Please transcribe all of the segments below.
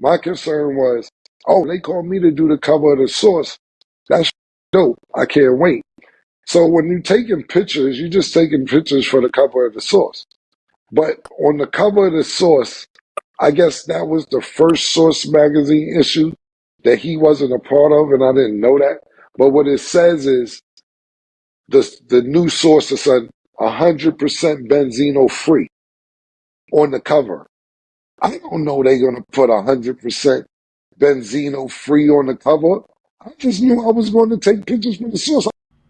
My concern was, oh, they called me to do the cover of the source. That's dope. I can't wait. So when you're taking pictures, you're just taking pictures for the cover of the source. But on the cover of the source, I guess that was the first Source magazine issue that he wasn't a part of, and I didn't know that. But what it says is the new source is 100% Benzino free on the cover. I don't know they're gonna put 100% Benzino free on the cover. I just knew I was going to take pictures from the source.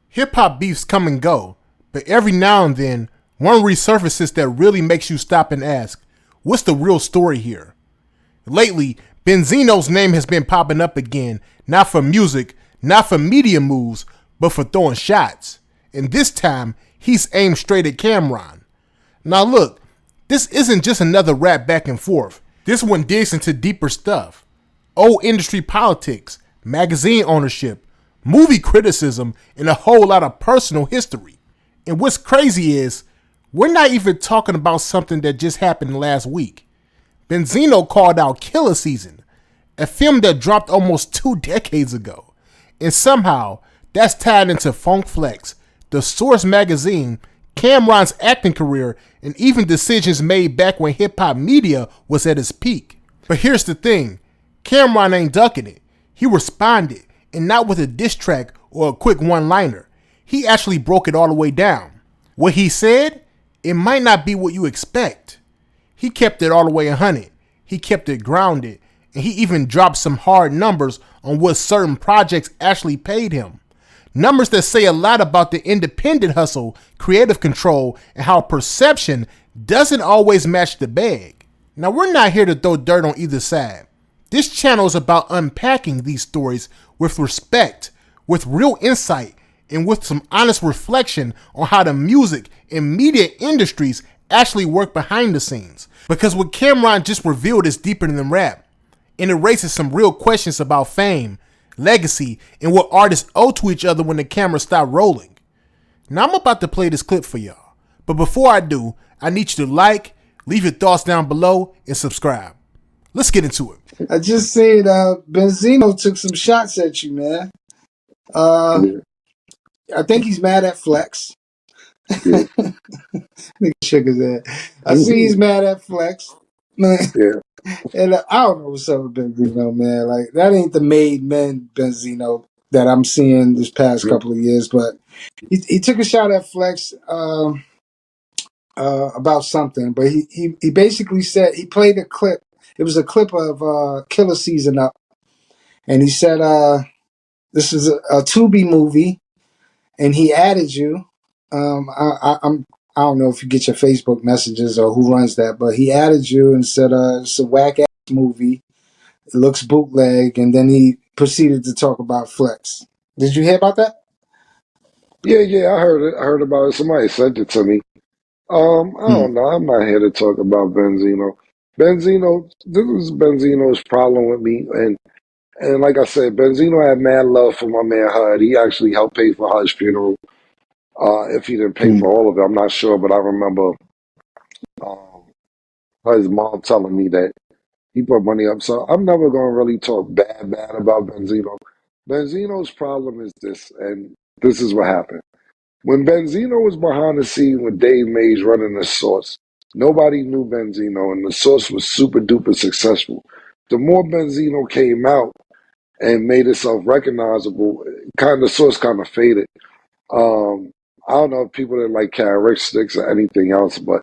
Hip hop beefs come and go, but every now and then, one resurfaces that really makes you stop and ask, what's the real story here? Lately, Benzino's name has been popping up again, not for music, not for media moves, but for throwing shots. And this time, he's aimed straight at Cameron. Now look, this isn't just another rap back and forth. This one digs into deeper stuff. Old industry politics, magazine ownership, movie criticism, and a whole lot of personal history. And what's crazy is, we're not even talking about something that just happened last week. Benzino called out Killer Season, a film that dropped almost 2 decades ago. And somehow, that's tied into Funk Flex, the Source magazine, Cameron's acting career, and even decisions made back when hip-hop media was at its peak. But here's the thing, Cameron ain't ducking it. He responded, and not with a diss track or a quick one-liner. He actually broke it all the way down. What he said, it might not be what you expect. He kept it all the way 100. He kept it grounded, and he even dropped some hard numbers on what certain projects actually paid him. Numbers that say a lot about the independent hustle, creative control, and how perception doesn't always match the bag. Now, we're not here to throw dirt on either side. This channel is about unpacking these stories with respect, with real insight, and with some honest reflection on how the music and media industries actually work behind the scenes. Because what Cameron just revealed is deeper than rap, and it raises some real questions about fame, legacy, and what artists owe to each other when the camera stop rolling. Now I'm about to play this clip for y'all, but before I do, I need you to like, leave your thoughts down below, and subscribe. Let's get into it. I just said Benzino took some shots at you, man. I think he's mad at Flex. Yeah. Nigga shook his head. I see he's mad at Flex. Man. Yeah. And I don't know what's up with Benzino, man. Like, that ain't the made men Benzino that I'm seeing this past couple of years. But he took a shot at Flex about something. But he basically said, he played a clip. It was a clip of Killer Season Up. And he said, this is a Tubi movie. And he added you. I don't know if you get your Facebook messages or who runs that, but he added you and said it's a whack ass movie. It looks bootleg, and then he proceeded to talk about Flex. Did you hear about that? Yeah, I heard it. I heard about it. Somebody sent it to me. I don't know. I'm not here to talk about Benzino. Benzino, this is Benzino's problem with me, and like I said, Benzino had mad love for my man HUD. He actually helped pay for HUD's funeral. If he didn't pay for all of it, I'm not sure, but I remember his mom telling me that he put money up. So I'm never going to really talk bad about Benzino. Benzino's problem is this, and this is what happened. When Benzino was behind the scene with Dave Mays running the Source, nobody knew Benzino, and the Source was super duper successful. The more Benzino came out and made itself recognizable, the Source kind of faded. I don't know if people didn't like characteristics or anything else, but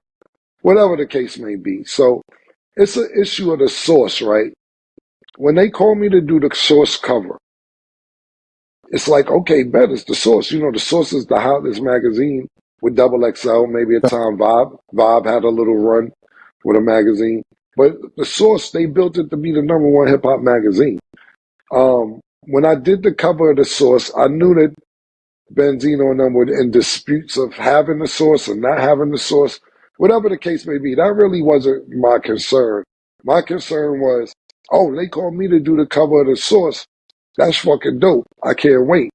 whatever the case may be. So it's an issue of the Source, right? When they call me to do the Source cover, it's like, okay, bet it's the Source. You know, the Source is the hottest magazine with Double XL. Maybe at time Vibe had a little run with a magazine. But the Source, they built it to be the #1 hip hop magazine. When I did the cover of the Source, I knew that Benzino and them were in disputes of having the Source and not having the Source. Whatever the case may be, that really wasn't my concern. My concern was, oh, they called me to do the cover of the Source. That's fucking dope. I can't wait.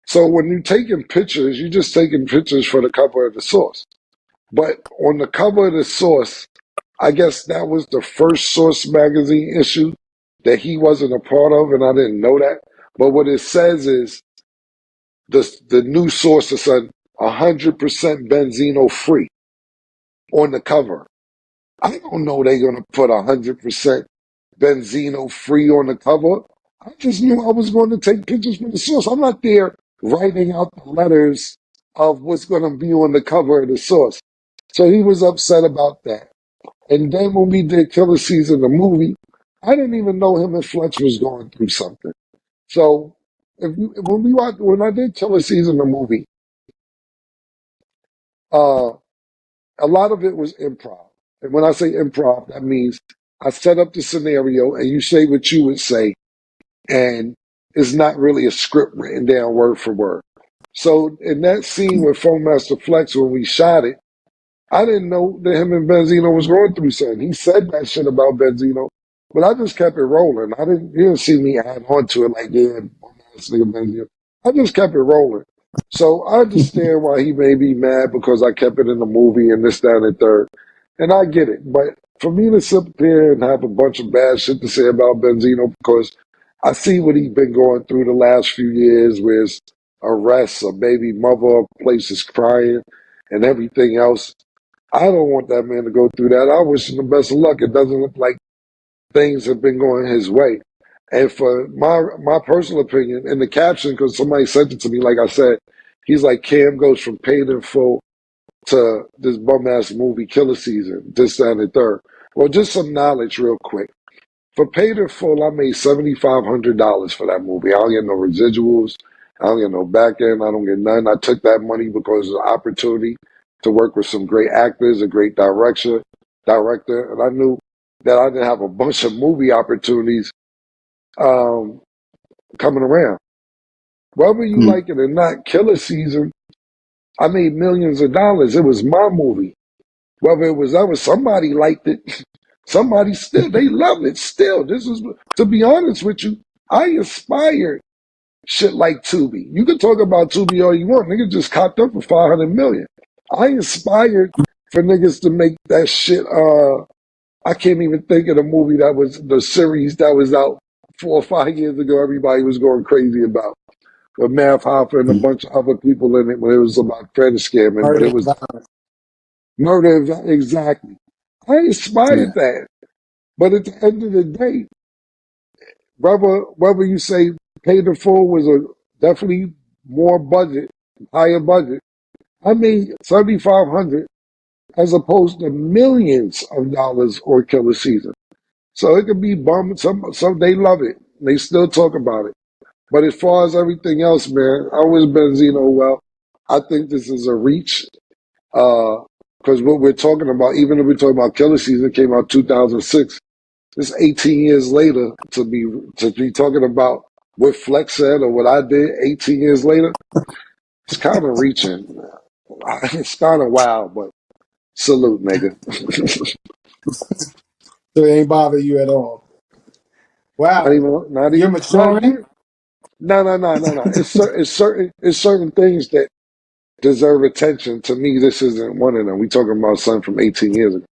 So when you're taking pictures, you're just taking pictures for the cover of the Source. But on the cover of the Source, I guess that was the first Source magazine issue that he wasn't a part of, and I didn't know that. But what it says is the new source is 100% Benzino free on the cover. I don't know they're gonna put 100% Benzino free on the cover. I just knew I was going to take pictures from the source. I'm not there writing out the letters of what's going to be on the cover of the source. So he was upset about that. And then when we did Killer Season, the movie, I didn't even know him and Fletch was going through something. So when I did Killer Season, the movie, uh, a lot of it was improv. And when I say improv, that means I set up the scenario and you say what you would say, and it's not really a script written down word for word. So in that scene with Phone Master Flex, when we shot it, I didn't know that him and Benzino was going through something. He said that shit about Benzino, but I just kept it rolling. You didn't see me add on to it like, yeah, this nigga Benzino. I just kept it rolling. So I understand why he may be mad because I kept it in the movie and this, that, and the third. And I get it. But for me to sit here and have a bunch of bad shit to say about Benzino because I see what he's been going through the last few years with arrests, a baby mother, places crying, and everything else. I don't want that man to go through that. I wish him the best of luck. It doesn't look like things have been going his way. And for my personal opinion, in the caption, because somebody sent it to me, like I said, he's like, Cam goes from paid in full to this bum ass movie, Killer Season, this, that, and the third. Well, just some knowledge real quick. For paid in full, I made $7,500 for that movie. I don't get no residuals. I don't get no back end. I don't get none. I took that money because of the opportunity to work with some great actors, a great director, and I knew that I didn't have a bunch of movie opportunities coming around. Whether you like it or not, Killer Season, I made millions of dollars. It was my movie. Whether it was ever somebody liked it, somebody still they love it still. This is to be honest with you, I inspired shit like Tubi. You can talk about Tubi all you want. Niggas just copped up for 500 million. I inspired for niggas to make that shit I can't even think of the movie that was the series that was out 4 or 5 years ago everybody was going crazy about. With Math Hoffa and a bunch of other people in it when it was about credit scamming, but Murder it and was violence. murder exactly. I Yeah. inspired that. But at the end of the day, whether you say Paid in Full was a definitely more budget, higher budget, I made 7,500 as opposed to millions of dollars on Killer Season. So it could be bum. Some they love it. They still talk about it. But as far as everything else, man, I wish Benzino well. I think this is a reach. Because what we're talking about, even if we're talking about Killer Season, came out 2006. It's 18 years later to be talking about what Flex said or what I did 18 years later. It's kind of reaching. It's kind of wild, but salute, nigga. So it ain't bother you at all. not Wow. even, not You're even, not maturing? here. No. It's certain things that deserve attention. To me, this isn't one of them. We talking about something from 18 years ago.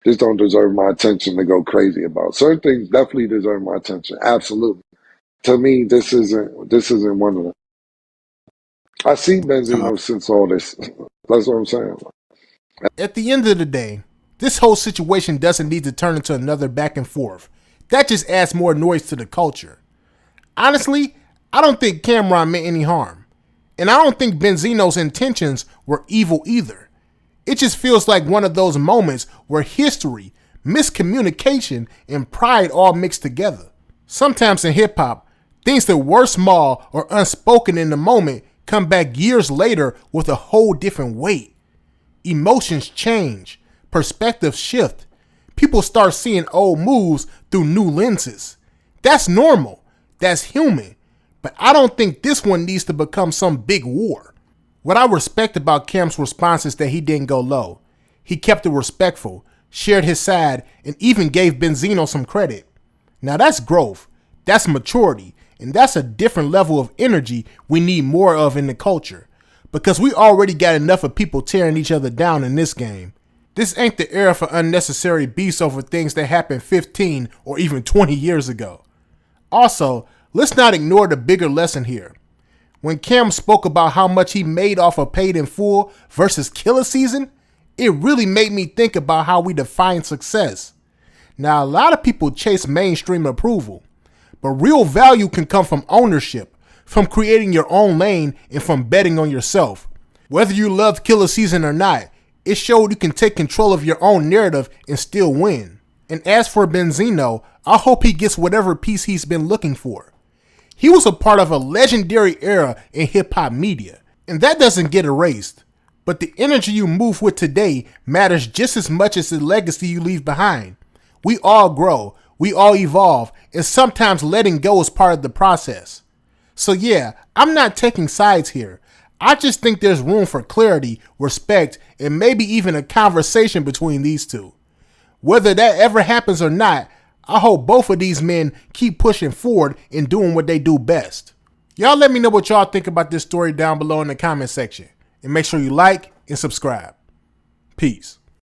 This don't deserve my attention to go crazy about. Certain things definitely deserve my attention. Absolutely. To me, this isn't one of them. I seen Benzino since all this. That's what I'm saying. At the end of the day, this whole situation doesn't need to turn into another back and forth. That just adds more noise to the culture. Honestly, I don't think Cameron meant any harm. And I don't think Benzino's intentions were evil either. It just feels like one of those moments where history, miscommunication, and pride all mix together. Sometimes in hip hop, things that were small or unspoken in the moment come back years later with a whole different weight. Emotions change, perspectives shift. People start seeing old moves through new lenses. That's normal. That's human. But I don't think this one needs to become some big war. What I respect about Cam's response is that he didn't go low. He kept it respectful, shared his side, and even gave Benzino some credit. Now that's growth, that's maturity, and that's a different level of energy we need more of in the culture. Because we already got enough of people tearing each other down in this game. This ain't the era for unnecessary beefs over things that happened 15 or even 20 years ago. Also, let's not ignore the bigger lesson here. When Cam spoke about how much he made off of Paid in Full versus Killer Season, it really made me think about how we define success. Now, a lot of people chase mainstream approval, but real value can come from ownership, from creating your own lane, and from betting on yourself. Whether you loved Killer Season or not, it showed you can take control of your own narrative and still win. And as for Benzino, I hope he gets whatever piece he's been looking for. He was a part of a legendary era in hip-hop media, and that doesn't get erased. But the energy you move with today matters just as much as the legacy you leave behind. We all grow, we all evolve, and sometimes letting go is part of the process. So yeah, I'm not taking sides here. I just think there's room for clarity, respect, and maybe even a conversation between these two. Whether that ever happens or not, I hope both of these men keep pushing forward and doing what they do best. Y'all let me know what y'all think about this story down below in the comment section. And make sure you like and subscribe. Peace.